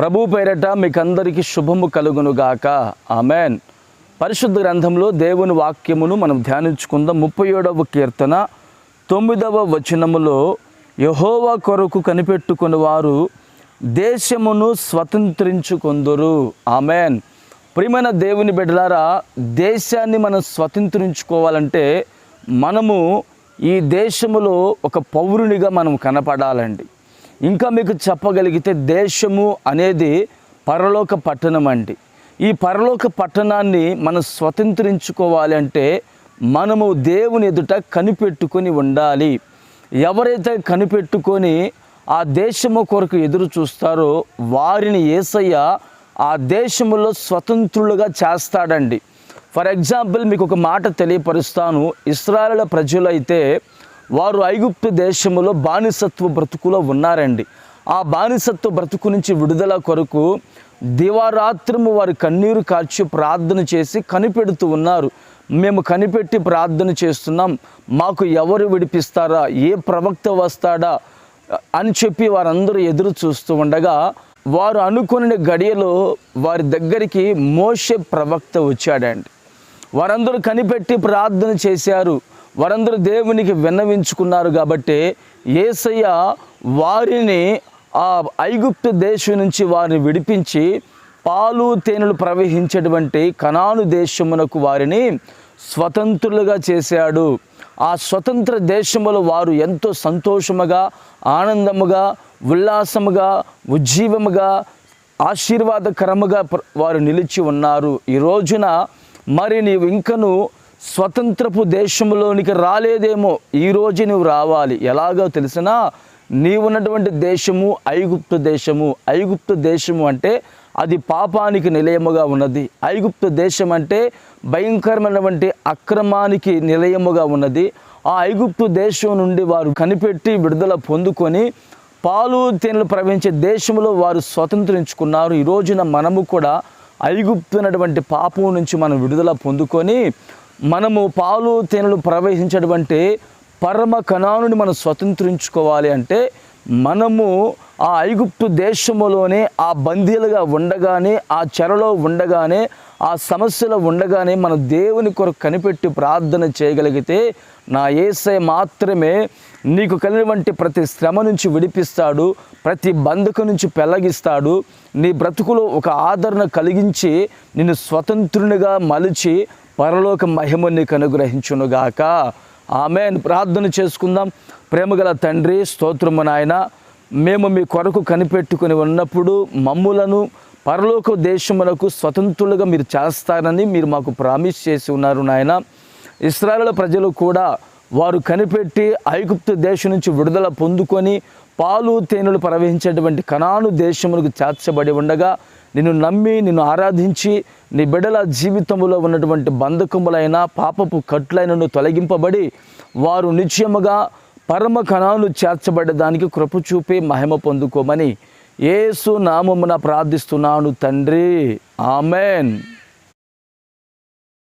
ప్రభు పేరట మీకందరికీ శుభము కలుగునుగాక. ఆమెన్. పరిశుద్ధ గ్రంథంలో దేవుని వాక్యమును మనం ధ్యానించుకుందాం. 37వ కీర్తన 9వ వచనములో, యెహోవా కొరకు కనిపెట్టుకుని వారు దేశమును స్వతంత్రించుకొందురు. ఆమెన్. ప్రియమైన దేవుని బిడ్డలారా, దేశాన్ని మనం స్వతంత్రించుకోవాలంటే మనము ఈ దేశములో ఒక పౌరునిగా మనం కనపడాలండి. ఇంకా మీకు చెప్పగలిగితే దేశము అనేది పరలోక పట్టణం అండి. ఈ పరలోక పట్టణాన్ని మనం స్వతంత్రించుకోవాలి అంటే మనము దేవుని ఎదుట కనిపెట్టుకొని ఉండాలి. ఎవరైతే కనిపెట్టుకొని ఆ దేశము కొరకు ఎదురు చూస్తారో వారిని యేసయ్య ఆ దేశములో స్వతంత్రులుగా చేస్తాడండి. ఫర్ ఎగ్జాంపుల్ మీకు ఒక మాట తెలియపరుస్తాను. ఇశ్రాయేలు ప్రజలైతే వారు ఐగుప్తు దేశములో బానిసత్వ బ్రతుకులో ఉన్నారండి. ఆ బానిసత్వ బ్రతుకు నుంచి విడుదల కొరకు దివారాత్రము వారు కన్నీరు కార్చి ప్రార్థన చేసి కనిపెడుతూ ఉన్నారు. మేము కనిపెట్టి ప్రార్థన చేస్తున్నాం, మాకు ఎవరు విడిపిస్తారా, ఏ ప్రవక్త వస్తాడా అని చెప్పి వారందరూ ఎదురు చూస్తూ ఉండగా వారు అనుకునే గడియలో వారి దగ్గరికి మోషే ప్రవక్త వచ్చాడండి. వారందరూ కనిపెట్టి ప్రార్థన చేశారు. వారందరూ దేవునికి విన్నవించుకున్నారు. కాబట్టి యేసయ్య వారిని ఆ ఐగుప్తు దేశం నుంచి వారిని విడిపించి పాలు తేనెలు ప్రవహించేటువంటి కనాను దేశమునకు వారిని స్వతంత్రులుగా చేశాడు. ఆ స్వతంత్ర దేశములో వారు ఎంతో సంతోషముగా, ఆనందముగా, ఉల్లాసముగా, ఉజ్జీవముగా, ఆశీర్వాదకరముగా వారు నిలిచి ఉన్నారు. ఈ రోజున మరి నీవు ఇంకను స్వతంత్రపు దేశంలోనికి రాలేదేమో, ఈరోజు నువ్వు రావాలి. ఎలాగో తెలిసినా నీవున్నటువంటి దేశము ఐగుప్తు దేశము. ఐగుప్తు దేశము అంటే అది పాపానికి నిలయముగా ఉన్నది. ఐగుప్తు దేశం అంటే భయంకరమైనటువంటి అక్రమానికి నిలయముగా ఉన్నది. ఆ ఐగుప్తు దేశం నుండి వారు కనిపెట్టి విడుదల పొందుకొని పాలు తేనెలు ప్రవహించే దేశంలో వారు స్వతంత్రించుకున్నారు. ఈ రోజున మనము కూడా ఐగుప్తు అనేటువంటి పాపం నుంచి మనం విడుదల పొందుకొని మనము పాలు తేనెలు ప్రవహించేటువంటి పరమ కనానుని మనం స్వతంత్రించుకోవాలి అంటే మనము ఆ ఐగుప్తు దేశములోనే ఆ బందీలుగా ఉండగానే, ఆ చెరలో ఉండగానే, ఆ సమస్యలో ఉండగానే మన దేవుని కొరకు కనిపెట్టి ప్రార్థన చేయగలిగితే నా యేసయ్య మాత్రమే నీకు కలిగినటువంటి ప్రతి శ్రమ నుంచి విడిపిస్తాడు, ప్రతి బంధకం నుంచి పెళ్ళగిస్తాడు, నీ బ్రతుకులో ఒక ఆదరణ కలిగించి నిన్ను స్వతంత్రునిగా మలిచి పరలోక మహిమను నీకు అనుగ్రహించునుగాక. ఆమెన్. ప్రార్థన చేసుకుందాం. ప్రేమగల తండ్రి, స్తోత్రము నాయన, మేము మీ కొరకు కనిపెట్టుకుని ఉన్నప్పుడు మమ్ములను పరలోక దేశములకు స్వతంత్రులుగా మీరు చేస్తారని మీరు మాకు ప్రామిస్ చేసి ఉన్నారు నాయన. ఇశ్రాయేలు ప్రజలు కూడా వారు కనిపెట్టి ఐగుప్తు దేశం నుంచి విడుదల పొందుకొని పాలు తేనెలు ప్రవహించేటువంటి కనాను దేశములకు చేర్చబడి ఉండగా నిన్ను నమ్మి నిన్ను ఆరాధించి నీ బిడ్డల జీవితంలో ఉన్నటువంటి బంధకములైన పాపపు కట్లైనను తొలగింపబడి వారు నిశ్చయముగా పరమ కణాలు చేర్చబడడానికి కృప చూపి మహిమ పొందుకోమని యేసు నామమున ప్రార్థిస్తున్నాను తండ్రి. ఆమెన్.